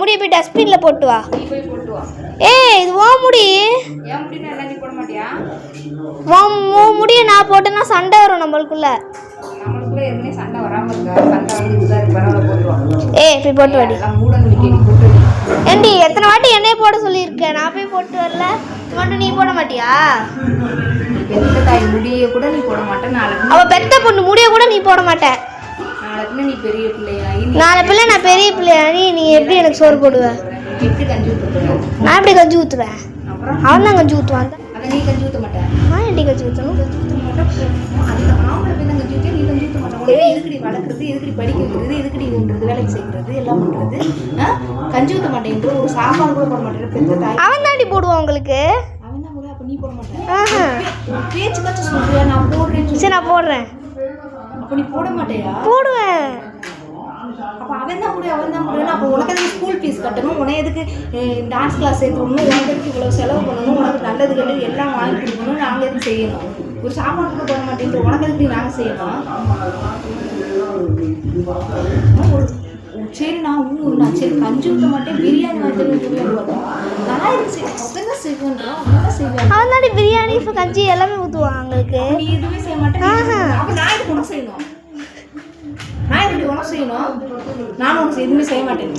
முடியை போய் டஸ்ட்பினில் போட்டு வா. நீ போய் போட்டு வா. ஏய் இது ஓ முடி. ஏன் முடினா எல்லாம் நீ போட மாட்டியா? உன் முடியை நான் போட்டேன்னா சண்டை வரும் நம்மளுக்குள்ள. நம்மளுக்குள்ள எதுவுமே சண்டை வராமல் இருக்கா? சண்டை வந்து பரவாயில்ல போட்டு வா. ஏய் போய் போட்டு வாடி. எல்லாம் மூடங்களுக்கு நீ போட்டு ஏண்டி எத்தனை வாட்டி என்னையே போட சொல்லியிருக்கேன், நான் போய் போட்டு வரல. மட்டும் நீ போட மாட்டியா? பெத்த தாய் முடியை கூட நீ போட மாட்டேன். நாளைக்கு அவள் பெத்த பொண்ணு முடியை கூட நீ போட மாட்டேன். நாளைக்கு நீ பெரிய பிள்ளையாகி நாளை பிள்ளை நான் பெரிய பிள்ளையானி நீ எப்படி எனக்கு சோறு போடுவேன்? எப்படி கஞ்சி ஊற்றுவேன்? நான் எப்படி கஞ்சி ஊற்றுவேன்? அப்புறம் அவன் தான் கஞ்சி ஊற்றுவான். அதை நீ கஞ்சி ஊற்ற மாட்டேன். நான் எப்படி கஞ்சி ஊற்றணும்? அந்த ஆம்பளை போய் தான் கஞ்சி ஊற்றி நீ கஞ்சி ஊற்ற மாட்டேன். உடனே எதுக்கடி வளர்க்குறது, எதுக்கடி படிக்க வைக்கிறது, எதுக்கடி ஊன்றது, வேலைக்கு செய்கிறது, எல்லாம் பண்ணுறது. கஞ்சி ஊற்ற மாட்டேன்ற ஒரு சாப்பாடு கூட போட மாட்டேன். பெத்த தாய் அவன் தாண்டி போடுவான் உங்களுக்கு. அவன் தான் கூட. அப்போ நீ போட மாட்டேன். பேச்சு காச்சு சொல்றியா? நான் போடுறேன்னு சரி நான் போடுறேன். அப்போ நீ போட மாட்டேயா? போடுவேன். அப்போ அவன் தான் போடு, அவன் தான் போடுவேன். அப்போ உனக்கு எதுக்கு ஸ்கூல் ஃபீஸ் கட்டணும், உனக்கு எதுக்கு டான்ஸ் கிளாஸ் சேர்த்து விடணும், உனக்கு எதுக்கு இவ்வளோ செலவு பண்ணணும், உனக்கு நல்லது கெட்டது எல்லாம் வாங்கி கொடுக்கணும், நாங்கள் எதுக்கு செய்யணும்? ஒரு சாப்பாடு கூட போட மாட்டேங்கிற உனக்கு எதுக்கு நாங்கள் செய்யணும்? ஒரு சரி நான் சரி கஞ்சி ஊற்ற மாட்டேன், பிரியாணி வாங்கிட்டு பார்த்தேன். நான் எதுக்கு செய்வேன்? அவன் தான் செய்வேன்றான், அவன் தான் செய்வேன். அவன் தாண்டி பிரியாணி இப்போ கஞ்சி எல்லாமே ஊற்றுவான் உங்களுக்கு. நீ எதுவுமே செய்ய மாட்டேன். அப்போ நான் எதுக்கு உனக்கு செய்யணும்? நான் எப்படி உனக்கு செய்யணும்? நானும் உனக்கு எதுவுமே செய்ய மாட்டேன்.